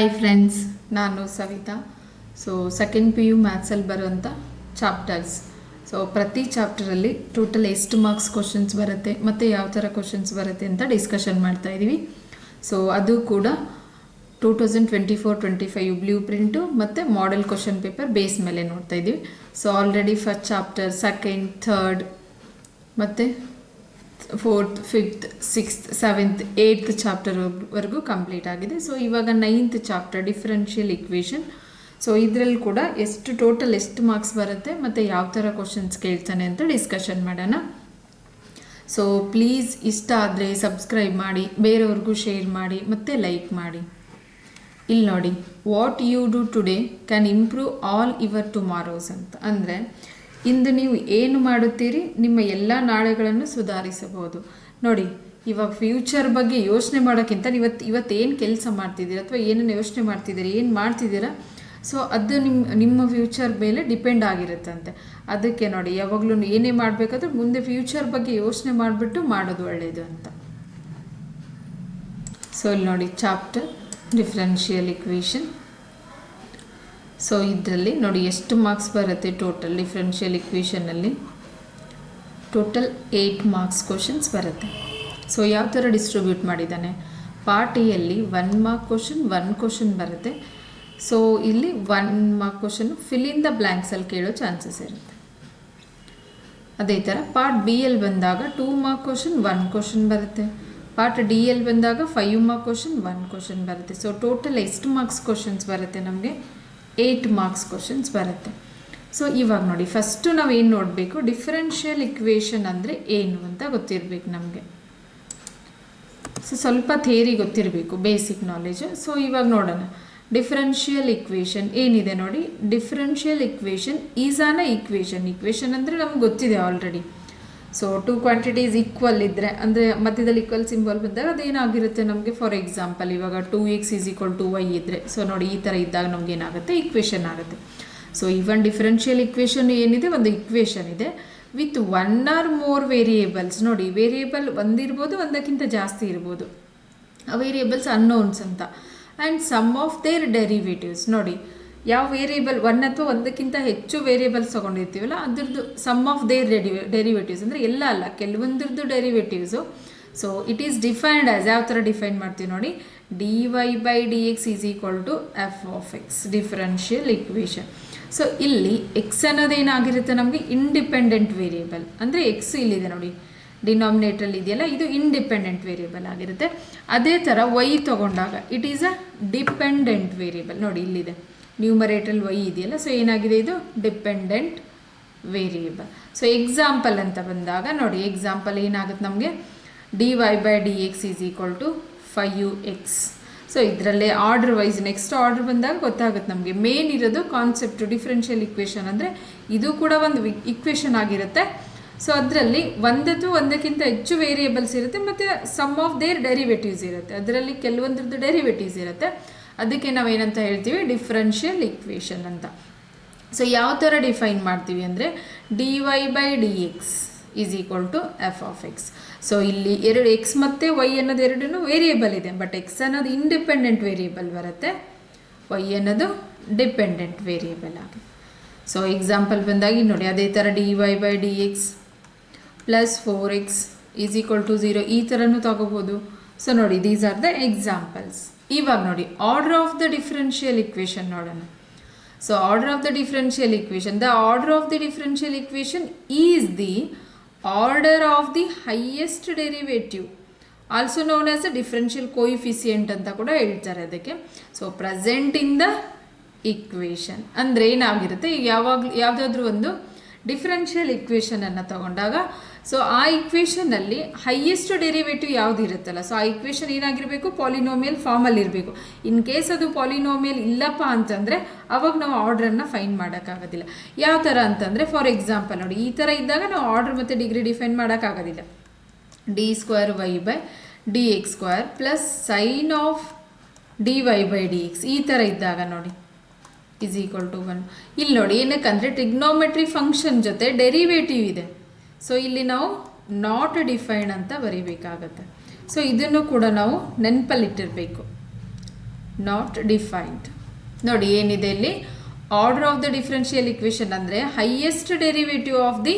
Hi friends, ನಾನು Savita. So second P U ಮ್ಯಾಥ್ಸಲ್ಲಿ ಬರುವಂಥ ಚಾಪ್ಟರ್ಸ್. ಸೊ ಪ್ರತಿ ಚಾಪ್ಟರಲ್ಲಿ ಟೋಟಲ್ ಎಷ್ಟು ಮಾರ್ಕ್ಸ್ ಕ್ವಶನ್ಸ್ ಬರುತ್ತೆ ಮತ್ತು ಯಾವ ಥರ ಕ್ವಶನ್ಸ್ ಬರುತ್ತೆ ಅಂತ ಡಿಸ್ಕಷನ್ ಮಾಡ್ತಾಯಿದ್ದೀವಿ. ಸೊ ಅದು ಕೂಡ 2024-25 ಬ್ಲೂ ಪ್ರಿಂಟು ಮತ್ತು ಮಾಡೆಲ್ ಕ್ವಶನ್ ಪೇಪರ್ ಬೇಸ್ ಮೇಲೆ ನೋಡ್ತಾ ಇದ್ದೀವಿ. So already first chapter, second, third ಮತ್ತು 4th, 5th, 6th, 7th, 8th ಚಾಪ್ಟರ್ವರೆಗೂ complete ಆಗಿದೆ. ಸೊ ಇವಾಗ 9th chapter differential equation. So ಇದರಲ್ಲಿ ಕೂಡ ಟೋಟಲ್ ಎಷ್ಟು ಮಾರ್ಕ್ಸ್ ಬರುತ್ತೆ ಮತ್ತು ಯಾವ ಥರ ಕ್ವಶನ್ಸ್ ಕೇಳ್ತಾನೆ ಅಂತ ಡಿಸ್ಕಷನ್ ಮಾಡೋಣ. ಸೊ ಪ್ಲೀಸ್ ಇಷ್ಟ ಆದರೆ ಸಬ್ಸ್ಕ್ರೈಬ್ ಮಾಡಿ, ಬೇರೆಯವ್ರಿಗೂ ಶೇರ್ ಮಾಡಿ ಮತ್ತು ಲೈಕ್ ಮಾಡಿ. ಇಲ್ಲಿ ನೋಡಿ, what you do today can improve all your tomorrows ಅಂತ. ಅಂದರೆ ಇಂದು ನೀವು ಏನು ಮಾಡುತ್ತೀರಿ ನಿಮ್ಮ ಎಲ್ಲ ನಾಳೆಗಳನ್ನು ಸುಧಾರಿಸಬಹುದು. ನೋಡಿ, ಇವಾಗ ಫ್ಯೂಚರ್ ಬಗ್ಗೆ ಯೋಚನೆ ಮಾಡೋಕ್ಕಿಂತ ಇವತ್ತೇನು ಕೆಲಸ ಮಾಡ್ತಿದ್ದೀರಾ ಅಥವಾ ಏನನ್ನು ಯೋಚನೆ ಮಾಡ್ತಿದ್ದೀರಿ, ಏನು ಮಾಡ್ತಿದ್ದೀರಾ, ಸೊ ಅದು ನಿಮ್ಮ ಫ್ಯೂಚರ್ ಮೇಲೆ ಡಿಪೆಂಡ್ ಆಗಿರುತ್ತಂತೆ. ಅದಕ್ಕೆ ನೋಡಿ, ಯಾವಾಗಲೂ ಏನೇ ಮಾಡಬೇಕಾದ್ರೂ ಮುಂದೆ ಫ್ಯೂಚರ್ ಬಗ್ಗೆ ಯೋಚನೆ ಮಾಡಿಬಿಟ್ಟು ಮಾಡೋದು ಒಳ್ಳೆಯದು ಅಂತ. ಸೊ ಇಲ್ಲಿ ನೋಡಿ, ಚಾಪ್ಟರ್ ಡಿಫ್ರೆನ್ಷಿಯಲ್ ಇಕ್ವೇಷನ್. ಸೊ ಇದರಲ್ಲಿ ನೋಡಿ ಎಷ್ಟು ಮಾರ್ಕ್ಸ್ ಬರುತ್ತೆ ಟೋಟಲ್ ಡಿಫ್ರೆನ್ಷಿಯಲ್ ಇಕ್ವೇಷನಲ್ಲಿ. ಟೋಟಲ್ 8 ಮಾರ್ಕ್ಸ್ ಕ್ವಶನ್ಸ್ ಬರುತ್ತೆ. ಸೊ ಯಾವ ಥರ ಡಿಸ್ಟ್ರಿಬ್ಯೂಟ್ ಮಾಡಿದ್ದಾನೆ, ಪಾರ್ಟ್ ಎಯಲ್ಲಿ 1 ಮಾರ್ಕ್ ಕ್ವಶನ್ 1 ಕ್ವಶನ್ ಬರುತ್ತೆ. ಸೊ ಇಲ್ಲಿ 1 mark question fill in the ಬ್ಲ್ಯಾಂಕ್ಸಲ್ಲಿ ಕೇಳೋ ಚಾನ್ಸಸ್ ಇರುತ್ತೆ. ಅದೇ ಥರ ಪಾರ್ಟ್ ಬಿ ಎಲ್ಲಿ ಬಂದಾಗ 2 ಮಾರ್ಕ್ ಕ್ವಶನ್ 1 ಕ್ವಶನ್ ಬರುತ್ತೆ. ಪಾರ್ಟ್ ಡಿ ಎಲ್ಲಿ ಬಂದಾಗ 5 ಮಾರ್ಕ್ ಕ್ವಶನ್ 1 ಕ್ವಶನ್ ಬರುತ್ತೆ. ಸೊ ಟೋಟಲ್ ಎಷ್ಟು ಮಾರ್ಕ್ಸ್ ಕ್ವಶನ್ಸ್ ಬರುತ್ತೆ ನಮಗೆ, 8 ಮಾರ್ಕ್ಸ್ ಕ್ವಶನ್ಸ್ ಬರುತ್ತೆ. ಸೊ ಇವಾಗ ನೋಡಿ, ಫಸ್ಟು ನಾವು ಏನು ನೋಡಬೇಕು, ಡಿಫ್ರೆನ್ಷಿಯಲ್ ಇಕ್ವೇಷನ್ ಅಂದರೆ ಏನು ಅಂತ ಗೊತ್ತಿರಬೇಕು ನಮಗೆ. ಸೊ ಸ್ವಲ್ಪ ಥಿಯರಿ ಗೊತ್ತಿರಬೇಕು, ಬೇಸಿಕ್ ನಾಲೆಜ್. ಸೊ ಇವಾಗ ನೋಡೋಣ, ಡಿಫ್ರೆನ್ಷಿಯಲ್ ಇಕ್ವೇಷನ್ ಏನಿದೆ ನೋಡಿ. Differential equation is on equation ಅಂದರೆ ನಮ್ಗೆ ಗೊತ್ತಿದೆ ಆಲ್ರೆಡಿ. ಸೊ 2 ಕ್ವಾಂಟಿಟೀಸ್ ಈಕ್ವಲ್ ಇದ್ದರೆ, ಅಂದರೆ ಮಧ್ಯದಲ್ಲಿ ಈಕ್ವಲ್ ಸಿಂಬಲ್ ಬಂದಾಗ ಅದೇನಾಗಿರುತ್ತೆ ನಮಗೆ. ಫಾರ್ ಎಕ್ಸಾಂಪಲ್, ಇವಾಗ 2x = y ಇದ್ದರೆ, ಸೊ ನೋಡಿ ಈ ಥರ ಇದ್ದಾಗ ನಮ್ಗೆ ಏನಾಗುತ್ತೆ, ಇಕ್ವೇಷನ್ ಆಗುತ್ತೆ. ಸೊ ಈವನ್ ಡಿಫ್ರೆನ್ಷಿಯಲ್ ಇಕ್ವೇಷನ್ ಏನಿದೆ, ಒಂದು ಇಕ್ವೇಷನ್ ಇದೆ ವಿತ್ 1 or more ವೇರಿಯೇಬಲ್ಸ್. ನೋಡಿ, ವೇರಿಯೇಬಲ್ ಒಂದಿರ್ಬೋದು, ಒಂದಕ್ಕಿಂತ ಜಾಸ್ತಿ ಇರ್ಬೋದು. ಆ ವೇರಿಯೇಬಲ್ಸ್ ಅನ್ನೋನ್ಸ್ ಅಂತ. And some of their derivatives. ನೋಡಿ, ಯಾವ ವೇರಿಯೇಬಲ್ 1 ಅಥವಾ ಒಂದಕ್ಕಿಂತ ಹೆಚ್ಚು ವೇರಿಯೇಬಲ್ಸ್ ತೊಗೊಂಡಿರ್ತೀವಲ್ಲ ಅದ್ರದ್ದು ಸಮ್ ಆಫ್ ದೇರ್ ಡೆರಿವೇಟಿವ್ಸ್, ಅಂದರೆ ಎಲ್ಲ ಅಲ್ಲ, ಕೆಲವೊಂದ್ರದ್ದು derivatives. So it is defined as, ಯಾವ ಥರ ಡಿಫೈನ್ ಮಾಡ್ತೀವಿ ನೋಡಿ, dy/dx = f(x) differential equation. So ಇಲ್ಲಿ ಎಕ್ಸ್ ಅನ್ನೋದೇನಾಗಿರುತ್ತೆ ನಮಗೆ, ಇಂಡಿಪೆಂಡೆಂಟ್ ವೇರಿಯೇಬಲ್. ಅಂದರೆ ಎಕ್ಸ್ ಇಲ್ಲಿದೆ ನೋಡಿ, ಡಿನಾಮಿನೇಟ್ರಲ್ಲಿ ಇದೆಯಲ್ಲ, ಇದು ಇಂಡಿಪೆಂಡೆಂಟ್ ವೇರಿಯೇಬಲ್ ಆಗಿರುತ್ತೆ. ಅದೇ ಥರ ವೈ ತೊಗೊಂಡಾಗ it is a dependent variable. ನೋಡಿ ಇಲ್ಲಿದೆ ನ್ಯೂಮರೇಟ್ರಲ್ಲಿ y ಇದೆಯಲ್ಲ, ಸೊ ಏನಾಗಿದೆ, ಇದು ಡಿಪೆಂಡೆಂಟ್ ವೇರಿಯೇಬಲ್. ಸೊ ಎಕ್ಸಾಂಪಲ್ ಅಂತ ಬಂದಾಗ ನೋಡಿ, ಎಕ್ಸಾಂಪಲ್ ಏನಾಗುತ್ತೆ ನಮಗೆ, dy/dx = 5x. ಸೊ ಇದರಲ್ಲೇ ಆರ್ಡರ್ ವೈಸ್ ನೆಕ್ಸ್ಟ್ ಆರ್ಡರ್ ಬಂದಾಗ ಗೊತ್ತಾಗುತ್ತೆ ನಮಗೆ. ಮೇನ್ ಇರೋದು ಕಾನ್ಸೆಪ್ಟು ಡಿಫ್ರೆನ್ಷಿಯಲ್ ಇಕ್ವೇಷನ್ ಅಂದರೆ ಇದು ಕೂಡ ಒಂದು ಇಕ್ವೇಷನ್ ಆಗಿರುತ್ತೆ. ಸೊ ಅದರಲ್ಲಿ ಒಂದಕ್ಕಿಂತ ಹೆಚ್ಚು ವೇರಿಯೇಬಲ್ಸ್ ಇರುತ್ತೆ ಮತ್ತು ಸಮ್ ಆಫ್ ದೇರ್ ಡೆರಿವೇಟಿವ್ಸ್ ಇರುತ್ತೆ. ಅದರಲ್ಲಿ ಕೆಲವೊಂದ್ರದ್ದು ಡೆರಿವೇಟಿವ್ಸ್ ಇರುತ್ತೆ. ಅದಕ್ಕೆ ನಾವೇನಂತ ಹೇಳ್ತೀವಿ, ಡಿಫ್ರೆನ್ಷಿಯಲ್ ಇಕ್ವೇಷನ್ ಅಂತ. ಸೊ ಯಾವ ಥರ ಡಿಫೈನ್ ಮಾಡ್ತೀವಿ ಅಂದರೆ, dy/dx = f(x). ಸೊ ಇಲ್ಲಿ x ಮತ್ತು y ಅನ್ನೋದು ಎರಡೂ ವೇರಿಯೇಬಲ್ ಇದೆ, ಬಟ್ x ಅನ್ನೋದು ಇಂಡಿಪೆಂಡೆಂಟ್ ವೇರಿಯೇಬಲ್ ಬರುತ್ತೆ, y ಅನ್ನೋದು ಡಿಪೆಂಡೆಂಟ್ ವೇರಿಯೇಬಲ್ ಆಗಿ. ಸೊ ಎಕ್ಸಾಂಪಲ್ ಬಂದಾಗಿ ನೋಡಿ, ಅದೇ ಥರ dy/dx + 4x = 0 ಈ ಥರನೂ ತಗೋಬೋದು. ಸೊ ನೋಡಿ, ದೀಸ್ ಆರ್ ದ ಎಕ್ಸಾಂಪಲ್ಸ್. ಇವಾಗ ನೋಡಿ, order of the differential equation ನೋಡೋಣ. So order of the differential equation, the order of the differential equation is the order of the highest derivative, also known as a differential coefficient ಅಂತ ಕೂಡ ಹೇಳ್ತಾರೆ ಅದಕ್ಕೆ. So present in the equation ಅಂದರೆ ಏನಾಗಿರುತ್ತೆ, ಈಗ ಯಾವುದಾದ್ರೂ ಒಂದು ಡಿಫ್ರೆನ್ಷಿಯಲ್ ಇಕ್ವೇಷನನ್ನು ತಗೊಂಡಾಗ, ಸೊ ಆ ಇಕ್ವೇಷನಲ್ಲಿ ಹೈಯೆಸ್ಟ್ ಡೆರಿವೇಟಿವ್ ಯಾವುದು ಇರುತ್ತಲ್ಲ, ಸೊ ಆ ಇಕ್ವೇಷನ್ ಏನಾಗಿರಬೇಕು, ಪಾಲಿನೋಮಿಯಲ್ ಫಾರ್ಮಲ್ಲಿ ಇರಬೇಕು. ಇನ್ ಕೇಸ್ ಅದು ಪಾಲಿನೋಮಿಯಲ್ ಇಲ್ಲಪ್ಪ ಅಂತಂದರೆ ಅವಾಗ ನಾವು ಆರ್ಡ್ರನ್ನು ಫೈನ್ ಮಾಡೋಕ್ಕಾಗೋದಿಲ್ಲ. ಯಾವ ಥರ ಅಂತಂದರೆ, ಫಾರ್ ಎಕ್ಸಾಂಪಲ್ ನೋಡಿ, ಈ ಥರ ಇದ್ದಾಗ ನಾವು ಆರ್ಡ್ರ್ ಮತ್ತು ಡಿಗ್ರಿ ಡಿಫೈನ್ ಮಾಡೋಕ್ಕಾಗೋದಿಲ್ಲ. d²y/dx² + sin ಆಫ್ dy/dx ಈ ಥರ ಇದ್ದಾಗ ನೋಡಿ = 1. ಇಲ್ಲಿ ನೋಡಿ, ಏನಕ್ಕಂದರೆ ಟ್ರಿಗ್ನೋಮೆಟ್ರಿ ಫಂಕ್ಷನ್ ಜೊತೆ ಡೆರಿವೇಟಿವ್ ಇದೆ. ಸೊ ಇಲ್ಲಿ ನಾವು ನಾಟ್ ಡಿಫೈನ್ಡ್ ಅಂತ ಬರೀಬೇಕಾಗತ್ತೆ. ಸೊ ಇದನ್ನು ಕೂಡ ನಾವು ನೆನಪಲ್ಲಿಟ್ಟಿರಬೇಕು. Not defined. ನೋಡಿ ಏನಿದೆ ಇಲ್ಲಿ, order of the differential equation ಅಂದರೆ highest derivative of the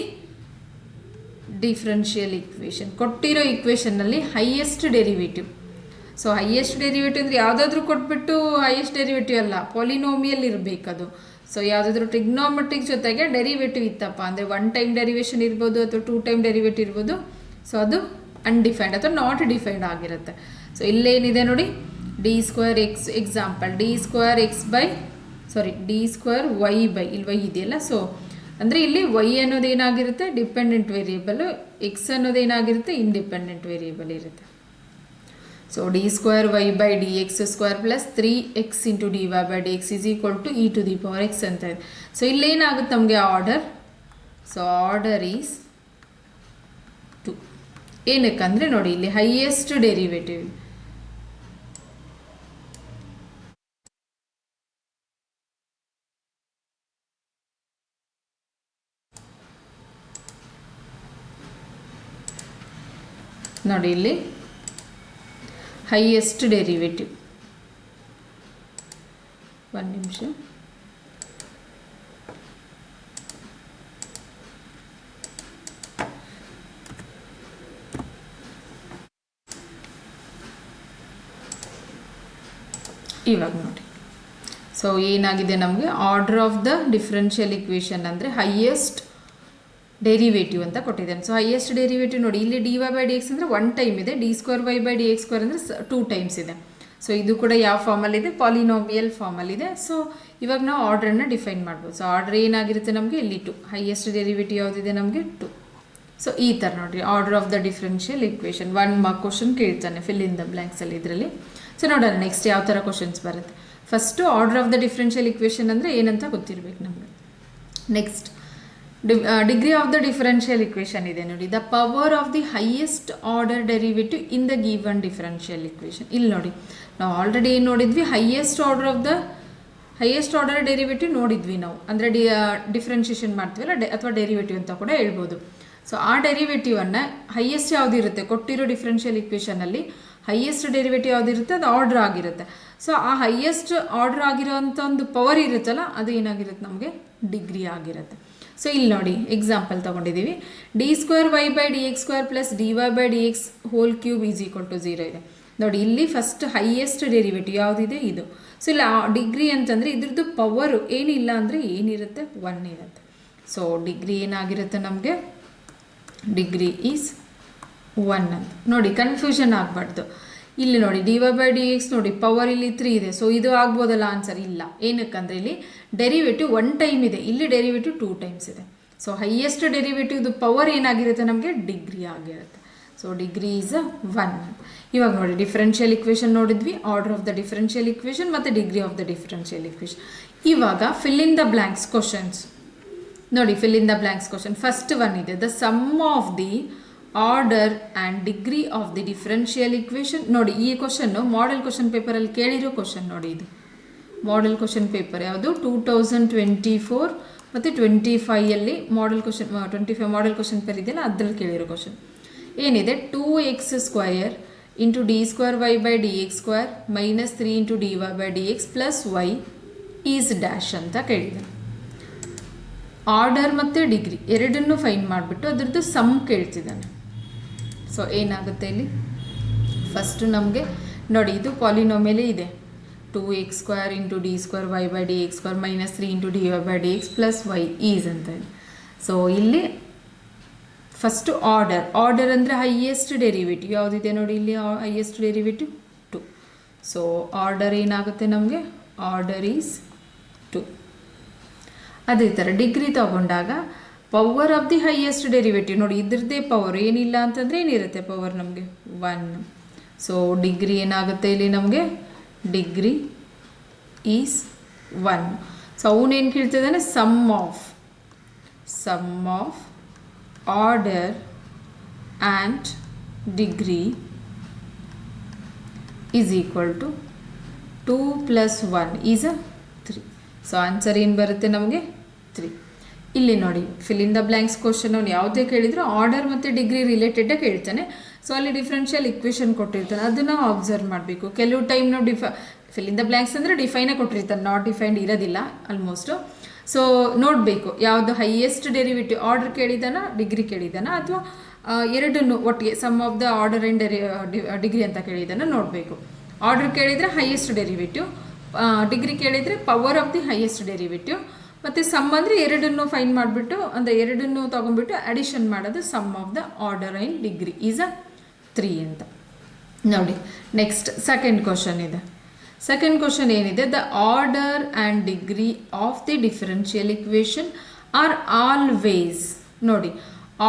differential equation. ಕೊಟ್ಟಿರೋ ಇಕ್ವೇಷನ್ನಲ್ಲಿ highest derivative. So highest derivative ಅಂದರೆ ಯಾವುದಾದ್ರೂ ಕೊಟ್ಬಿಟ್ಟು ಹೈಯೆಸ್ಟ್ ಡೆರಿವೇಟಿವ್ ಅಲ್ಲ, ಪಾಲಿನೋಮಿಯಲ್ ಇರಬೇಕದು. ಸೊ ಯಾವುದಾದ್ರೂ ಟ್ರಿಗ್ನೋಮೆಟ್ರಿಕ್ ಜೊತೆಗೆ ಡೆರಿವೇಟಿವ್ ಇತ್ತಪ್ಪ ಅಂದರೆ 1 ಟೈಮ್ ಡೆರಿವೇಷನ್ ಇರ್ಬೋದು ಅಥವಾ 2 ಟೈಮ್ ಡೆರಿವೇಟಿವ್ ಇರ್ಬೋದು. ಸೊ ಅದು ಅನ್ಡಿಫೈನ್ಡ್ ಅಥವಾ ನಾಟ್ ಡಿಫೈನ್ಡ್ ಆಗಿರುತ್ತೆ. ಸೊ ಇಲ್ಲೇನಿದೆ ನೋಡಿ, d square x example, d square y by, ಇಲ್ಲಿ ವೈ ಇದೆಯಲ್ಲ. ಸೊ ಅಂದರೆ ಇಲ್ಲಿ ವೈ ಅನ್ನೋದೇನಾಗಿರುತ್ತೆ ಡಿಪೆಂಡೆಂಟ್ ವೇರಿಯೇಬಲು, ಎಕ್ಸ್ ಅನ್ನೋದೇನಾಗಿರುತ್ತೆ ಇಂಡಿಪೆಂಡೆಂಟ್ ವೇರಿಯೇಬಲ್ ಇರುತ್ತೆ. So d square y by d x square plus 3x into d y by d x is equal to e to the power x ಅಂತ ಇದೆ. So ಇಲ್ಲೇನಾಗುತ್ತೆ ನಮಗೆ order. So order is 2. ಏನಕ್ಕಂದರೆ ನೋಡಿ ಇಲ್ಲಿ highest derivative. ನೋಡಿ ಇಲ್ಲಿ highest derivative. ಒಂದು ನಿಮಿಷ. ಇವಾಗ ನೋಡಿ, ಸೊ ಏನಾಗಿದೆ ನಮಗೆ order of the differential equation ಅಂದರೆ ಹೈಯೆಸ್ಟ್ ಡೆರಿವೇಟಿವ್ ಅಂತ ಕೊಟ್ಟಿದ್ದಾನೆ. ಸೊ ಹೈಯೆಸ್ಟ್ ಡೆರಿವೇಟಿವ್ ನೋಡಿ ಇಲ್ಲಿ d y by d x ಅಂದರೆ 1 ಟೈಮ್ ಇದೆ, d square y by d x square ಅಂದರೆ 2 ಟೈಮ್ಸ್ ಇದೆ. ಸೊ ಇದು ಕೂಡ ಯಾವ ಫಾರ್ಮಲ್ಲಿದೆ, ಪಾಲಿನೋಮಿಯಲ್ ಫಾರ್ಮಲ್ಲಿದೆ. ಸೊ ಇವಾಗ ನಾವು ಆರ್ಡ್ರನ್ನು ಡಿಫೈನ್ ಮಾಡ್ಬೋದು. ಸೊ ಆರ್ಡ್ರ್ ಏನಾಗಿರುತ್ತೆ ನಮಗೆ ಇಲ್ಲಿ 2, ಹೈಯೆಸ್ಟ್ ಡೆರಿವೇಟಿವ್ ಯಾವುದಿದೆ ನಮಗೆ 2. ಸೊ ಈ ಥರ ನೋಡಿರಿ order of the differential equation. 1 mark question ಕೇಳ್ತಾನೆ ಫಿಲ್ ಇನ್ ದ ಬ್ಲ್ಯಾಂಕ್ಸಲ್ಲಿ ಇದರಲ್ಲಿ. ಸೊ ನೋಡೋಣ ನೆಕ್ಸ್ಟ್ ಯಾವ ಥರ ಕ್ವಶನ್ಸ್ ಬರುತ್ತೆ. First order of the differential equation ಅಂದರೆ ಏನಂತ ಗೊತ್ತಿರಬೇಕು ನಮಗೆ. Next degree of the differential equation ಇದೆ ನೋಡಿ, the power of the highest order derivative in the given differential equation. ಇಲ್ಲಿ ನೋಡಿ ನಾವು ಆಲ್ರೆಡಿ ಏನು ನೋಡಿದ್ವಿ, ಹೈಯೆಸ್ಟ್ ಆರ್ಡರ್ ಡೆರಿವೇಟಿವ್ ನೋಡಿದ್ವಿ ನಾವು, ಅಂದರೆ ಡಿಫ್ರೆನ್ಷಿಯೇಷನ್ ಮಾಡ್ತೀವಲ್ಲ ಅಥವಾ ಡೆರಿವೇಟಿವ್ ಅಂತ ಕೂಡ ಹೇಳ್ಬೋದು. ಸೊ ಆ ಡೆರಿವೇಟಿವನ್ನು ಹೈಯೆಸ್ಟ್ ಯಾವುದಿರುತ್ತೆ ಕೊಟ್ಟಿರೋ ಡಿಫರೆನ್ಷಿಯಲ್ ಇಕ್ವೇಷನಲ್ಲಿ ಹೈಯೆಸ್ಟ್ ಡೆರಿವೇಟಿವ್ ಯಾವುದಿರುತ್ತೆ ಅದು ಆರ್ಡರ್ ಆಗಿರುತ್ತೆ. ಸೊ ಆ ಹೈಯೆಸ್ಟ್ ಆರ್ಡರ್ ಆಗಿರೋಂಥ ಒಂದು ಪವರ್ ಇರುತ್ತಲ್ಲ ಅದು ಏನಾಗಿರುತ್ತೆ ನಮಗೆ ಡಿಗ್ರಿ ಆಗಿರುತ್ತೆ. ಸೊ ಇಲ್ಲಿ ನೋಡಿ ಎಕ್ಸಾಂಪಲ್ ತೊಗೊಂಡಿದ್ದೀವಿ, d square y by d x square plus d y by d x whole cube is equal to 0 ಇದೆ. ನೋಡಿ ಇಲ್ಲಿ ಫಸ್ಟ್ ಹೈಯೆಸ್ಟ್ ಡೆರಿವೇಟಿವ್ ಯಾವುದಿದೆ ಇದು. ಸೊ ಇಲ್ಲಿ ಡಿಗ್ರಿ ಅಂತಂದರೆ ಇದ್ರದ್ದು ಪವರು ಏನಿಲ್ಲ ಅಂದರೆ ಏನಿರುತ್ತೆ 1 ಇರುತ್ತೆ. ಸೊ ಡಿಗ್ರಿ ಏನಾಗಿರುತ್ತೆ ನಮಗೆ, ಡಿಗ್ರಿ ಈಸ್ 1 ಅಂತ. ನೋಡಿ ಕನ್ಫ್ಯೂಷನ್ ಆಗಬಾರ್ದು. ಇಲ್ಲಿ ನೋಡಿ d y by d x ನೋಡಿ ಪವರ್ ಇಲ್ಲಿ 3 ಇದೆ. ಸೊ ಇದು ಆಗ್ಬೋದಲ್ಲ ಆನ್ಸರ್, ಇಲ್ಲ. ಏನಕ್ಕಂದರೆ ಇಲ್ಲಿ ಡೆರಿವೇಟಿವ್ 1 ಟೈಮ್ ಇದೆ, ಇಲ್ಲಿ ಡೆರಿವೇಟಿವ್ 2 ಟೈಮ್ಸ್ ಇದೆ. ಸೊ ಹೈಯೆಸ್ಟ್ ಡೆರಿವೇಟಿವ್ದು ಪವರ್ ಏನಾಗಿರುತ್ತೆ ನಮಗೆ ಡಿಗ್ರಿ ಆಗಿರುತ್ತೆ. So degree is 1. ಇವಾಗ ನೋಡಿ ಡಿಫರೆನ್ಷಿಯಲ್ ಇಕ್ವೇಷನ್ ನೋಡಿದ್ವಿ, order of the differential equation ಮತ್ತು degree of the differential equation. ಇವಾಗ fill in the blanks questions ನೋಡಿ, fill in the blanks question. First one ಇದೆ, the sum of the order and degree of the differential equation. ನೋಡಿ ಈ question model question ಪೇಪರಲ್ಲಿ ಕೇಳಿರೋ question ನೋಡಿ, ಇದು model question paper ಯಾವುದು 2024 ಮತ್ತು 25 model question 25 model question paper ಇದೆಯಲ್ಲ ಅದ್ರಲ್ಲಿ ಕೇಳಿರೋ ಕ್ವಶನ್ ಏನಿದೆ, 2x square into d square y by d x square minus 3 into d y by d x plus y is dash ಅಂತ ಕೇಳಿದೆ. ಆರ್ಡರ್ ಮತ್ತು degree ಎರಡನ್ನೂ ಫೈನ್ ಮಾಡಿಬಿಟ್ಟು ಅದರದ್ದು ಸಮ್ ಕೇಳ್ತಿದ್ದಾನೆ. ಸೊ ಏನಾಗುತ್ತೆ ಇಲ್ಲಿ, ಫಸ್ಟು ನಮಗೆ ನೋಡಿ ಇದು ಪಾಲಿನೋಮಿಯಲೇ ಇದೆ, 2x square into d square y by d x square minus 3 into d y by d x plus y is ಅಂತ ಇದೆ. ಸೊ ಇಲ್ಲಿ ಫಸ್ಟು ಆರ್ಡರ್ ಅಂದರೆ ಹೈಯೆಸ್ಟ್ ಡೆರಿವೇಟಿವ್ ಯಾವುದಿದೆ ನೋಡಿ, ಇಲ್ಲಿ ಹೈಯೆಸ್ಟ್ ಡೆರಿವೇಟಿವ್ 2. ಸೊ ಆರ್ಡರ್ ಏನಾಗುತ್ತೆ ನಮಗೆ, ಆರ್ಡರ್ ಈಸ್ 2. ಅದೇ ಥರ ಡಿಗ್ರಿ ತಗೊಂಡಾಗ power of the highest derivative ನೋಡಿ, ಇದ್ರದ್ದೇ ಪವರ್ ಏನಿಲ್ಲ ಅಂತಂದರೆ ಏನಿರುತ್ತೆ ಪವರ್ ನಮಗೆ 1. ಸೊ ಡಿಗ್ರಿ ಏನಾಗುತ್ತೆ ಇಲ್ಲಿ ನಮಗೆ, ಡಿಗ್ರಿ ಈಸ್ 1. ಸೊ ಅವನೇನು ಕೇಳ್ತಿದ್ದಾನೆ, sum of order and degree is equal to 2 + 1 is 3. So answer ಏನು ಬರುತ್ತೆ ನಮಗೆ 3. ಇಲ್ಲಿ ನೋಡಿ fill in the blanks question ಅವ್ನು ಯಾವುದೇ ಕೇಳಿದ್ರು ಆರ್ಡರ್ ಮತ್ತು ಡಿಗ್ರಿ ರಿಲೇಟೆಡೇ ಕೇಳ್ತಾನೆ. ಸೊ ಅಲ್ಲಿ ಡಿಫ್ರೆನ್ಷಿಯಲ್ ಇಕ್ವೇಷನ್ ಕೊಟ್ಟಿರ್ತಾನೆ, ಅದನ್ನು ನಾವು ಅಬ್ಸರ್ವ್ ಮಾಡಬೇಕು. ಕೆಲವು ಟೈಮ್ ನಾವು ಫಿಲ್ ಇನ್ ದ ಬ್ಲ್ಯಾಂಕ್ಸ್ ಅಂದರೆ ಡಿಫೈನೇ ಕೊಟ್ಟಿರ್ತಾರೆ, ನಾಟ್ ಡಿಫೈನ್ಡ್ ಇರೋದಿಲ್ಲ ಆಲ್ಮೋಸ್ಟು. ಸೊ ನೋಡಬೇಕು ಯಾವುದು ಹೈಯೆಸ್ಟ್ ಡೆರಿವೇಟಿವ್, ಆರ್ಡರ್ ಕೇಳಿದಾನ ಡಿಗ್ರಿ ಕೇಳಿದಾನ ಅಥವಾ ಎರಡನ್ನು ಒಟ್ಟಿಗೆ sum of the order and degree ಅಂತ ಕೇಳಿದಾನ ನೋಡಬೇಕು. ಆರ್ಡರ್ ಕೇಳಿದರೆ ಹೈಯೆಸ್ಟ್ ಡೆರಿವೇಟಿವ್, ಡಿಗ್ರಿ ಕೇಳಿದರೆ power of the highest derivative, ಮತ್ತು ಸಮ್ ಅಂದರೆ ಎರಡನ್ನು ಫೈನ್ ಮಾಡಿಬಿಟ್ಟು ಅಂದರೆ ಎರಡನ್ನು ತೊಗೊಂಡ್ಬಿಟ್ಟು ಅಡಿಷನ್ ಮಾಡೋದು sum of the order and degree is a 3 ಅಂತ ನೋಡಿ. ನೆಕ್ಸ್ಟ್ ಸೆಕೆಂಡ್ ಕ್ವಶನ್ ಇದೆ. ಸೆಕೆಂಡ್ ಕ್ವಶನ್ ಏನಿದೆ, the order and degree of the differential equation are always. ನೋಡಿ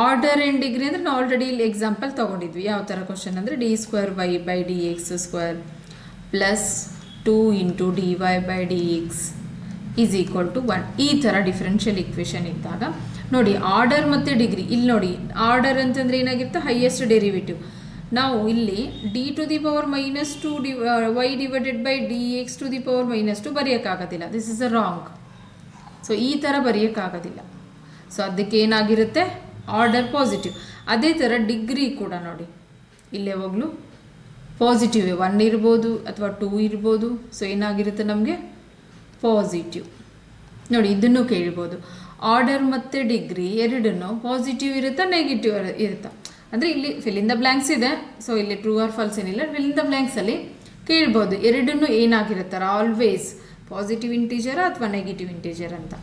ಆರ್ಡರ್ ಆ್ಯಂಡ್ ಡಿಗ್ರಿ ಅಂದರೆ ನಾವು ಆಲ್ರೆಡಿ ಇಲ್ಲಿ ಎಕ್ಸಾಂಪಲ್ ತೊಗೊಂಡಿದ್ವಿ. ಯಾವ ಥರ ಕ್ವಶನ್ ಅಂದರೆ d2y/dx² plus 2 × dy/dx is equal to 1. ಈ ಥರ ಡಿಫರೆನ್ಷಿಯಲ್ ಇಕ್ವೇಷನ್ ಇದ್ದಾಗ ನೋಡಿ ಆರ್ಡರ್ ಮತ್ತು ಡಿಗ್ರಿ, ಇಲ್ಲಿ ನೋಡಿ ಆರ್ಡರ್ ಅಂತಂದರೆ ಏನಾಗಿರುತ್ತೆ ಹೈಯೆಸ್ಟ್ ಡೆರಿವೇಟಿವ್. ನಾವು ಇಲ್ಲಿ d⁻⁻2y /dx⁻⁻2 ಬರೆಯೋಕ್ಕಾಗೋದಿಲ್ಲ, this is a wrong. So ಈ ಥರ ಬರೆಯೋಕ್ಕಾಗೋದಿಲ್ಲ. ಸೊ ಅದಕ್ಕೆ ಏನಾಗಿರುತ್ತೆ ಆರ್ಡರ್ ಪಾಸಿಟಿವ್. ಅದೇ ಥರ ಡಿಗ್ರಿ ಕೂಡ ನೋಡಿ ಇಲ್ಲಿ ಯಾವಾಗಲೂ ಪಾಸಿಟಿವ್, 1 ಇರ್ಬೋದು ಅಥವಾ 2 ಇರ್ಬೋದು. ಸೊ ಏನಾಗಿರುತ್ತೆ ನಮಗೆ ಪಾಸಿಟಿವ್. ನೋಡಿ ಇದನ್ನು ಕೇಳ್ಬೋದು, ಆರ್ಡರ್ ಮತ್ತು ಡಿಗ್ರಿ ಎರಡನ್ನೂ ಪಾಸಿಟಿವ್ ಇರುತ್ತಾ ನೆಗೆಟಿವ್ ಇರುತ್ತಾ ಅಂದರೆ ಇಲ್ಲಿ ಫಿಲ್ ಇನ್ ದ ಬ್ಲ್ಯಾಂಕ್ಸ್ ಇದೆ. ಸೊ ಇಲ್ಲಿ ಟ್ರೂ ಆರ್ ಫಾಲ್ಸ್ ಏನಿಲ್ಲ, ಫಿಲ್ ಇನ್ ದ ಬ್ಲ್ಯಾಂಕ್ಸಲ್ಲಿ ಕೇಳ್ಬೋದು ಎರಡನ್ನೂ ಏನಾಗಿರುತ್ತಾರೆ ಆಲ್ವೇಸ್ ಪಾಸಿಟಿವ್ ಇಂಟೀಜರ್ ಅಥವಾ ನೆಗೆಟಿವ್ ಇಂಟೀಜರ್ ಅಂತ.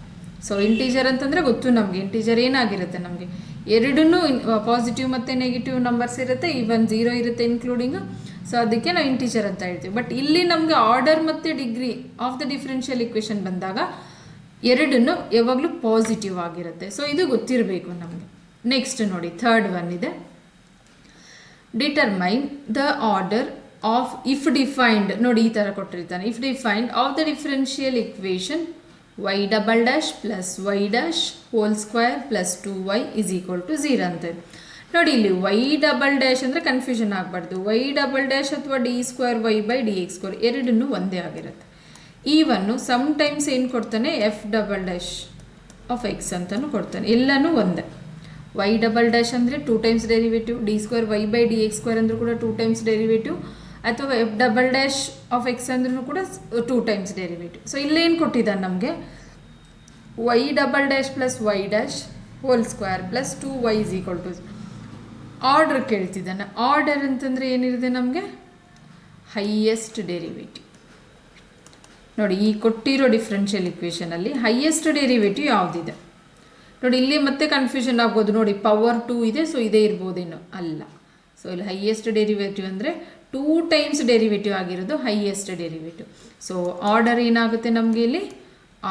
ಸೊ ಇಂಟೀಜರ್ ಅಂತಂದರೆ ಗೊತ್ತು ನಮಗೆ, ಇಂಟೀಜರ್ ಏನಾಗಿರುತ್ತೆ ನಮಗೆ ಎರಡನ್ನೂ ಪಾಸಿಟಿವ್ ಮತ್ತು ನೆಗೆಟಿವ್ ನಂಬರ್ಸ್ ಇರುತ್ತೆ, ಈವನ್ 0 ಇರುತ್ತೆ ಇನ್ಕ್ಲೂಡಿಂಗ್. ಸೊ ಅದಕ್ಕೆ ನಾವು ಇಂಟೀಜರ್ ಅಂತ ಹೇಳ್ತೀವಿ. ಬಟ್ ಇಲ್ಲಿ ನಮಗೆ ಆರ್ಡರ್ ಮತ್ತು degree of the differential equation ಬಂದಾಗ ಎರಡನ್ನೂ ಯಾವಾಗಲೂ ಪಾಸಿಟಿವ್ ಆಗಿರುತ್ತೆ. ಸೊ ಇದು ಗೊತ್ತಿರಬೇಕು ನಮಗೆ. ನೆಕ್ಸ್ಟ್ ನೋಡಿ ಥರ್ಡ್ ಒನ್ ಇದೆ, determine the order of if defined. ನೋಡಿ ಈ ಥರ ಕೊಟ್ಟಿರ್ತಾನೆ, if defined of the differential equation y ++ y² + 2y = 0 ಅಂತ. ನೋಡಿ ಇಲ್ಲಿ y" ಅಂದರೆ ಕನ್ಫ್ಯೂಷನ್ ಆಗಬಾರ್ದು, y" ಅಥವಾ d2y/dx² ಎರಡನ್ನೂ ಒಂದೇ ಆಗಿರುತ್ತೆ. ಈವನ್ನು ಸಮ್ಟೈಮ್ಸ್ ಏನು ಕೊಡ್ತಾನೆ f" ಆಫ್ x ಅಂತಲೂ ಕೊಡ್ತಾನೆ, ಎಲ್ಲನೂ ಒಂದೇ. y" ಅಂದರೆ 2 ಟೈಮ್ಸ್ ಡೆರಿವೇಟಿವ್, d2y/dx² ಅಂದರೂ ಕೂಡ 2 ಟೈಮ್ಸ್ ಡೆರಿವೇಟಿವ್, ಅಥವಾ f" ಆಫ್ x ಅಂದ್ರೂ ಕೂಡ 2 ಟೈಮ್ಸ್ ಡೆರಿವೇಟಿವ್. ಸೊ ಇಲ್ಲೇನು ಕೊಟ್ಟಿದ್ದಾನೆ ನಮಗೆ y" + y' + 2y = ಆರ್ಡರ್ ಕೇಳ್ತಿದ್ದಾನೆ. ಆರ್ಡರ್ ಅಂತಂದರೆ ಏನಿದೆ ನಮಗೆ ಹೈಯೆಸ್ಟ್ ಡೆರಿವೇಟಿವ್. ನೋಡಿ ಈ ಕೊಟ್ಟಿರೋ ಡಿಫರೆನ್ಷಿಯಲ್ ಇಕ್ವೇಷನಲ್ಲಿ ಹೈಯೆಸ್ಟ್ ಡೆರಿವೇಟಿವ್ ಯಾವುದಿದೆ ನೋಡಿ. ಇಲ್ಲಿ ಮತ್ತೆ ಕನ್ಫ್ಯೂಷನ್ ಆಗ್ಬೋದು, ನೋಡಿ ಪವರ್ 2 ಇದೆ, ಸೊ ಇದೇ ಇರ್ಬೋದೇನೋ, ಅಲ್ಲ. ಸೊ ಇಲ್ಲಿ ಹೈಯೆಸ್ಟ್ ಡೆರಿವೇಟಿವ್ ಅಂದರೆ 2 ಟೈಮ್ಸ್ ಡೆರಿವೇಟಿವ್ ಆಗಿರೋದು ಹೈಯೆಸ್ಟ್ ಡೆರಿವೇಟಿವ್. ಸೊ ಆರ್ಡರ್ ಏನಾಗುತ್ತೆ ನಮಗೆ ಇಲ್ಲಿ,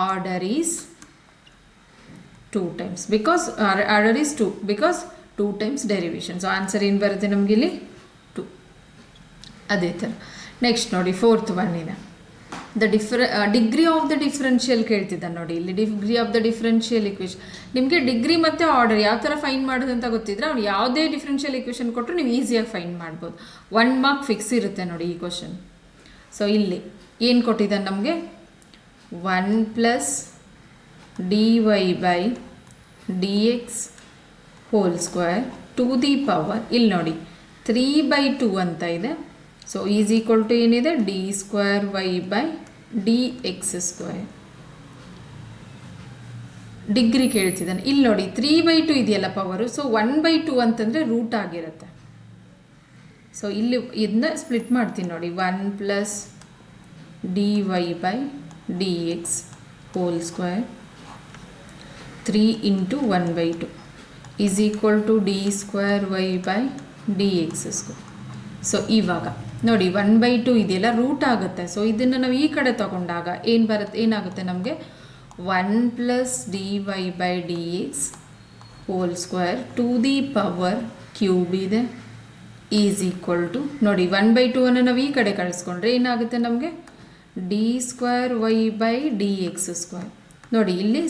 order is 2 times because order is 2 because 2 times derivation. So answer ಏನು ಬರುತ್ತೆ ನಮಗೆ ಇಲ್ಲಿ 2. ಅದೇ ಥರ ನೆಕ್ಸ್ಟ್ ನೋಡಿ ಫೋರ್ತ್ ಒನ್ ಇದೆ, the degree of the differential ಕೇಳ್ತಿದ್ದಾನೆ. ನೋಡಿ ಇಲ್ಲಿ degree of the differential equation, ನಿಮಗೆ ಡಿಗ್ರಿ ಮತ್ತು ಆರ್ಡರ್ ಯಾವ ಥರ ಫೈನ್ ಮಾಡೋದು ಅಂತ ಗೊತ್ತಿದ್ರೆ ಅವ್ನು ಯಾವುದೇ ಡಿಫರೆನ್ಷಿಯಲ್ ಇಕ್ವೇಷನ್ ಕೊಟ್ಟರು ನೀವು ಈಸಿಯಾಗಿ ಫೈನ್ ಮಾಡ್ಬೋದು. 1 ಮಾರ್ಕ್ ಫಿಕ್ಸ್ ಇರುತ್ತೆ ನೋಡಿ ಈ ಕ್ವಶನ್. ಸೊ ಇಲ್ಲಿ ಏನು ಕೊಟ್ಟಿದ್ದಾನೆ ನಮಗೆ 1 + dy/dx² ಟು ದಿ ಪವರ್, ಇಲ್ಲಿ ನೋಡಿ 3/2 ಅಂತ ಇದೆ. ಸೊ ಈಸ್ ಈಕ್ವಲ್ ಟು ಏನಿದೆ d2y/dx². ಡಿಗ್ರಿ ಕೇಳ್ತಿದ್ದಾನೆ. ಇಲ್ಲಿ ನೋಡಿ 3/2 ಇದೆಯಲ್ಲ ಪವರು, ಸೊ 1/2 ಅಂತಂದರೆ ರೂಟ್ ಆಗಿರುತ್ತೆ. ಸೊ ಇಲ್ಲಿ ಇದನ್ನ ಸ್ಪ್ಲಿಟ್ ಮಾಡ್ತೀನಿ ನೋಡಿ, 1 + dy/dx² 3 × 1/2 is equal to d2y/dx². So ಇವಾಗ ನೋಡಿ 1/2 ಇದೆಯಲ್ಲ ರೂಟ್ ಆಗುತ್ತೆ. ಸೊ ಇದನ್ನು ನಾವು ಈ ಕಡೆ ತಗೊಂಡಾಗ ಏನಾಗುತ್ತೆ ನಮಗೆ 1 + dy/dx² to the power cube ಇದೆ ಈಸ್ ಈಕ್ವಲ್ ಟು, ನೋಡಿ 1/2 ಅನ್ನು ನಾವು ಈ ಕಡೆ ಕಳಿಸ್ಕೊಂಡ್ರೆ ಏನಾಗುತ್ತೆ ನಮಗೆ d2y/dx². ನೋಡಿ ಇಲ್ಲಿ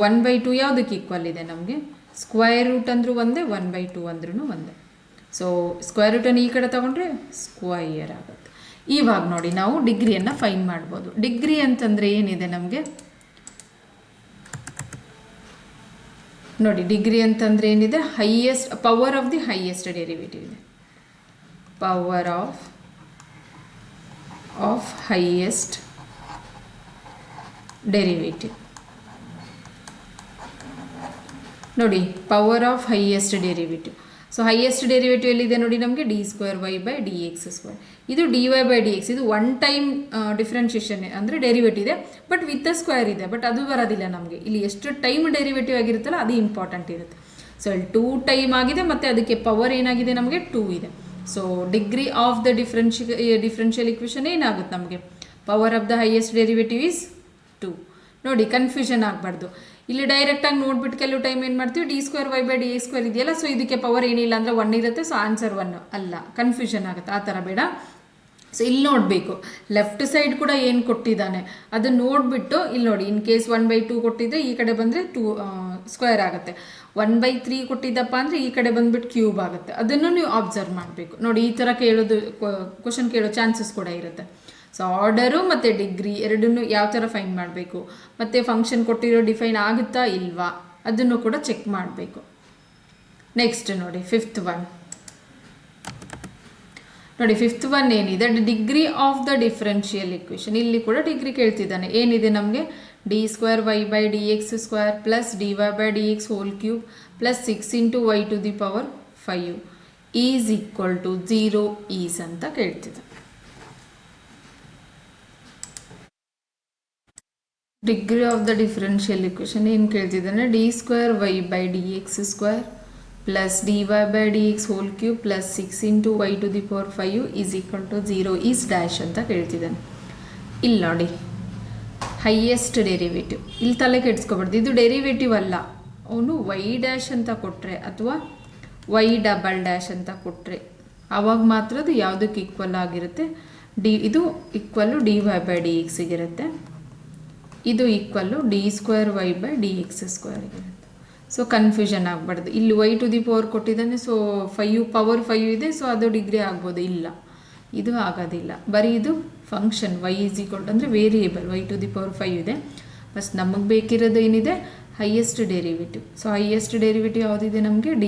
1/2 ಯಾವುದಕ್ಕೆ ಈಕ್ವಲ್ ಇದೆ ನಮಗೆ, ಸ್ಕ್ವೈರ್ ರೂಟ್ ಅಂದರೂ ಒಂದೇ, 1/2 ಅಂದ್ರೂ ಒಂದೇ. ಸೊ ಸ್ಕ್ವೇರ್ ರೂಟನ್ನು ಈ ಕಡೆ ತಗೊಂಡ್ರೆ ಸ್ಕ್ವಯರ್ ಆಗುತ್ತೆ. ಇವಾಗ ನೋಡಿ ನಾವು ಡಿಗ್ರಿಯನ್ನು ಫೈನ್ ಮಾಡ್ಬೋದು. ಡಿಗ್ರಿ ಅಂತಂದರೆ ಏನಿದೆ ನಮಗೆ ನೋಡಿ, ಡಿಗ್ರಿ ಅಂತಂದರೆ ಏನಿದೆ highest power of the highest derivative ಇದೆ, power of of highest derivative. ನೋಡಿ power of highest derivative. So highest derivative ಎಲ್ಲಿದೆ ನೋಡಿ ನಮಗೆ d2y/dx². ಇದು dy/dx, ಇದು ಒನ್ ಟೈಮ್ ಡಿಫ್ರೆನ್ಷಿಯೇಷನ್ ಅಂದರೆ ಡೆರಿವೇಟಿವ್ ಇದೆ, ಬಟ್ ವಿತ್ ಸ್ಕ್ವೇರ್ ಇದೆ, ಬಟ್ ಅದು ಬರೋದಿಲ್ಲ ನಮಗೆ. ಇಲ್ಲಿ ಎಷ್ಟು ಟೈಮ್ ಡೆರಿವೇಟಿವ್ ಆಗಿರುತ್ತಲ್ಲ ಅದು ಇಂಪಾರ್ಟೆಂಟ್ ಇರುತ್ತೆ. ಸೊ ಇಲ್ಲಿ 2 ಟೈಮ್ ಆಗಿದೆ ಮತ್ತು ಅದಕ್ಕೆ ಪವರ್ ಏನಾಗಿದೆ ನಮಗೆ 2 ಇದೆ. So degree of the differential equation ಏನಾಗುತ್ತೆ ನಮಗೆ? Power of the highest derivative is 2. ನೋಡಿ ಕನ್ಫ್ಯೂಷನ್ ಆಗಬಾರ್ದು. ಇಲ್ಲಿ ಡೈರೆಕ್ಟಾಗಿ ನೋಡ್ಬಿಟ್ಟು ಕೆಲವು ಟೈಮ್ ಏನು ಮಾಡ್ತೀವಿ, d2y/dx² ಇದೆಯಲ್ಲ, ಸೊ ಇದಕ್ಕೆ ಪವರ್ ಏನಿಲ್ಲ ಅಂದರೆ 1 ಇರುತ್ತೆ, ಸೊ ಆನ್ಸರ್ 1 ಅಲ್ಲ, ಕನ್ಫ್ಯೂಷನ್ ಆಗುತ್ತೆ. ಆ ಥರ ಬೇಡ. ಸೊ ಇಲ್ಲಿ ನೋಡಬೇಕು ಲೆಫ್ಟ್ ಸೈಡ್ ಕೂಡ ಏನು ಕೊಟ್ಟಿದ್ದಾನೆ ಅದನ್ನು ನೋಡಿಬಿಟ್ಟು ಇಲ್ಲಿ ನೋಡಿ, ಇನ್ ಕೇಸ್ 1/2 ಕೊಟ್ಟಿದ್ದರೆ ಈ ಕಡೆ ಬಂದರೆ 2 ಸ್ಕ್ವೇರ್ ಆಗುತ್ತೆ. 1/3 ಕೊಟ್ಟಿದ್ದಪ್ಪ ಅಂದರೆ ಈ ಕಡೆ ಬಂದುಬಿಟ್ಟು ಕ್ಯೂಬ್ ಆಗುತ್ತೆ. ಅದನ್ನು ನೀವು ಅಬ್ಸರ್ವ್ ಮಾಡಬೇಕು. ನೋಡಿ ಈ ಥರ ಕೇಳೋದು ಕ್ವಶನ್ ಕೇಳೋ ಚಾನ್ಸಸ್ ಕೂಡ ಇರುತ್ತೆ. ಸೊ ಆರ್ಡರು ಮತ್ತು ಡಿಗ್ರಿ ಎರಡನ್ನೂ ಯಾವ ಥರ ಫೈಂಡ್ ಮಾಡಬೇಕು, ಮತ್ತು ಫಂಕ್ಷನ್ ಕೊಟ್ಟಿರೋ ಡಿಫೈನ್ ಆಗುತ್ತಾ ಇಲ್ವಾ ಅದನ್ನು ಕೂಡ ಚೆಕ್ ಮಾಡಬೇಕು. ನೆಕ್ಸ್ಟ್ ನೋಡಿ ಫಿಫ್ತ್ ಒನ್. ನೋಡಿ ಫಿಫ್ತ್ ಒನ್ ಏನಿದೆ, degree of the differential equation. ಇಲ್ಲಿ ಕೂಡ ಡಿಗ್ರಿ ಕೇಳ್ತಿದ್ದಾನೆ. ಏನಿದೆ ನಮಗೆ d2y/dx² plus dy/dx³ plus 6 × y⁵ is equal to 0 is ಅಂತ ಕೇಳ್ತಿದ್ದ. Degree of the differential equation ಏನು ಕೇಳ್ತಿದ್ದಾನೆ, d2y/dx² plus dy/dx³ plus 6 × y⁵ is equal to 0 is dash ಅಂತ ಕೇಳ್ತಿದ್ದಾನೆ. ಇಲ್ಲಿ ನೋಡಿ ಹೈಯೆಸ್ಟ್ ಡೆರಿವೇಟಿವ್, ಇಲ್ಲಿ ತಲೆ ಕೆಡಿಸ್ಕೊಬಾರ್ದು, ಇದು ಡೆರಿವೇಟಿವ್ ಅಲ್ಲ. ಅವನು y' ಅಂತ ಕೊಟ್ಟರೆ ಅಥವಾ y" ಅಂತ ಕೊಟ್ಟರೆ ಆವಾಗ ಮಾತ್ರ ಅದು ಯಾವುದಕ್ಕೆ ಈಕ್ವಲ್ ಆಗಿರುತ್ತೆ, ಇದು ಈಕ್ವಲ್ಲು dy/dxಗಿರುತ್ತೆ, ಇದು ಈಕ್ವಲ್ಲು d2y/dx² ಇರುತ್ತೆ. ಸೊ ಕನ್ಫ್ಯೂಷನ್ ಆಗಬಾರ್ದು. ಇಲ್ಲಿ y⁴ ಕೊಟ್ಟಿದ್ದಾನೆ, ಸೊ 5 ಪವರ್ 5 ಇದೆ, ಸೊ ಅದು ಡಿಗ್ರಿ ಆಗ್ಬೋದು. ಇಲ್ಲ, ಇದು ಆಗೋದಿಲ್ಲ. ಬರೀ ಇದು ಫಂಕ್ಷನ್ y = ಅಂದರೆ ವೇರಿಯೇಬಲ್ y⁵ ಇದೆ. ಫಸ್ಟ್ ನಮಗೆ ಬೇಕಿರೋದು ಏನಿದೆ, highest derivative. So highest derivative ಯಾವುದಿದೆ ನಮಗೆ, d²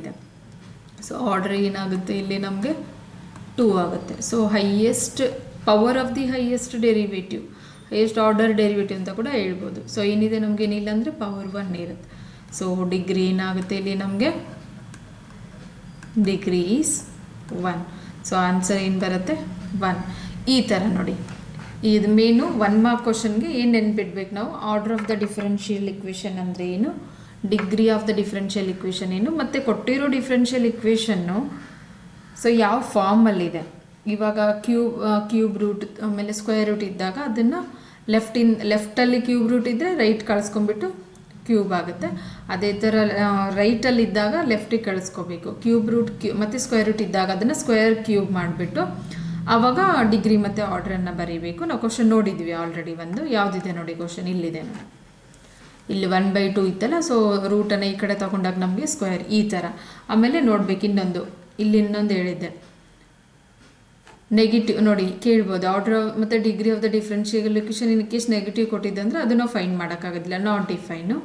ಇದೆ. ಸೊ ಆರ್ಡರ್ ಏನಾಗುತ್ತೆ ಇಲ್ಲಿ ನಮಗೆ 2 ಆಗುತ್ತೆ. So highest power of the highest derivative, highest order derivative ಅಂತ ಕೂಡ ಹೇಳ್ಬೋದು. ಸೊ ಏನಿದೆ ನಮಗೆ ಏನಿಲ್ಲ ಅಂದರೆ ಪವರ್ 1 ಇರುತ್ತೆ. ಸೊ ಡಿಗ್ರಿ ಏನಾಗುತ್ತೆ ಇಲ್ಲಿ ನಮಗೆ, ಡಿಗ್ರಿ ಈಸ್ 1. ಸೊ ಆನ್ಸರ್ ಏನು ಬರುತ್ತೆ 1. ಈ ಥರ ನೋಡಿ, ಇದು ಮೇನು 1 ಮಾರ್ಕ್ ಕ್ವಶನ್ಗೆ ಏನು ನೆನ್ಪಿಡ್ಬೇಕು ನಾವು, order of the differential equation ಅಂದರೆ ಏನು, degree of the differential equation ಏನು, ಮತ್ತು ಕೊಟ್ಟಿರೋ ಡಿಫ್ರೆನ್ಷಿಯಲ್ ಇಕ್ವೇಷನ್ನು ಸೊ ಯಾವ ಫಾರ್ಮಲ್ಲಿದೆ. ಇವಾಗ ಕ್ಯೂಬ್ ರೂಟ್ ಆಮೇಲೆ ಸ್ಕ್ವೇರ್ ರೂಟ್ ಇದ್ದಾಗ ಅದನ್ನು ಲೆಫ್ಟಲ್ಲಿ ಕ್ಯೂಬ್ ರೂಟ್ ಇದ್ದರೆ ರೈಟ್ ಕಳಿಸ್ಕೊಂಡ್ಬಿಟ್ಟು ಕ್ಯೂಬ್ ಆಗುತ್ತೆ. ಅದೇ ಥರ ರೈಟಲ್ಲಿ ಇದ್ದಾಗ ಲೆಫ್ಟಿಗೆ ಕಳಿಸ್ಕೋಬೇಕು. ಕ್ಯೂಬ್ ರೂಟ್ ಮತ್ತು ಸ್ಕ್ವೇರ್ ರೂಟ್ ಇದ್ದಾಗ ಅದನ್ನು ಸ್ಕ್ವೇರ್ ಕ್ಯೂಬ್ ಮಾಡಿಬಿಟ್ಟು ಆವಾಗ ಡಿಗ್ರಿ ಮತ್ತು ಆರ್ಡ್ರನ್ನು ಬರೀಬೇಕು. ನಾವು ಕ್ವಶನ್ ನೋಡಿದ್ವಿ ಆಲ್ರೆಡಿ ಒಂದು, ಯಾವುದಿದೆ ನೋಡಿ ಕ್ವಶನ್ ಇಲ್ಲಿದೆ ನೋಡಿ, ಇಲ್ಲಿ 1/2 ಇತ್ತಲ್ಲ, ಸೊ ರೂಟನ್ನು ಈ ಕಡೆ ತೊಗೊಂಡಾಗ ನಮಗೆ ಸ್ಕ್ವೇರ್ ಈ ಥರ. ಆಮೇಲೆ ನೋಡಬೇಕು ಇನ್ನೊಂದು, ಇಲ್ಲಿ ಇನ್ನೊಂದು ಹೇಳಿದ್ದೆ ನೆಗೆಟಿವ್. ನೋಡಿ ಕೇಳ್ಬೋದು, ಆರ್ಡರ್ ಮತ್ತು degree of the differential equation in case negative ಕೊಟ್ಟಿದ್ದೆ ಅಂದರೆ ಅದನ್ನು ಫೈಂಡ್ ಮಾಡೋಕ್ಕಾಗೋದಿಲ್ಲ, ನಾಟ್ ಡಿಫೈನು.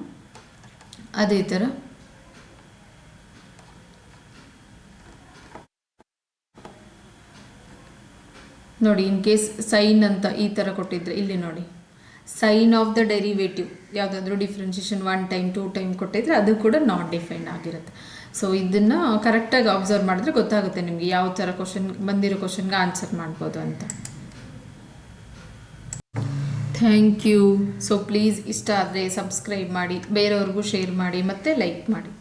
ಅದೇ ಥರ ನೋಡಿ, ಇನ್ ಕೇಸ್ ಸೈನ್ ಅಂತ ಈ ಥರ ಕೊಟ್ಟಿದ್ರೆ ಇಲ್ಲಿ ನೋಡಿ, ಸೈನ್ ಆಫ್ ದ ಡೆರಿವೇಟಿವ್ ಯಾವುದಾದ್ರೂ ಡಿಫ್ರೆನ್ಷಿಯೇಷನ್ 1 ಟೈಮ್ 2 ಟೈಮ್ ಕೊಟ್ಟಿದ್ರೆ ಅದು ಕೂಡ ನಾಟ್ ಡಿಫೈನ್ ಆಗಿರುತ್ತೆ. ಸೊ ಇದನ್ನು ಕರೆಕ್ಟಾಗಿ ಅಬ್ಸರ್ವ್ ಮಾಡಿದ್ರೆ ಗೊತ್ತಾಗುತ್ತೆ ನಿಮಗೆ ಯಾವ ಥರ ಕ್ವಶನ್ ಬಂದಿರೋ ಕ್ವಶನ್ಗೆ ಆನ್ಸರ್ ಮಾಡ್ಬೋದು ಅಂತ. Thank you. ಸೊ ಪ್ಲೀಸ್ ಇಷ್ಟ ಆದರೆ ಸಬ್ಸ್ಕ್ರೈಬ್ ಮಾಡಿ, ಬೇರೆಯವ್ರಿಗೂ ಶೇರ್ ಮಾಡಿ ಮತ್ತು ಲೈಕ್ ಮಾಡಿ.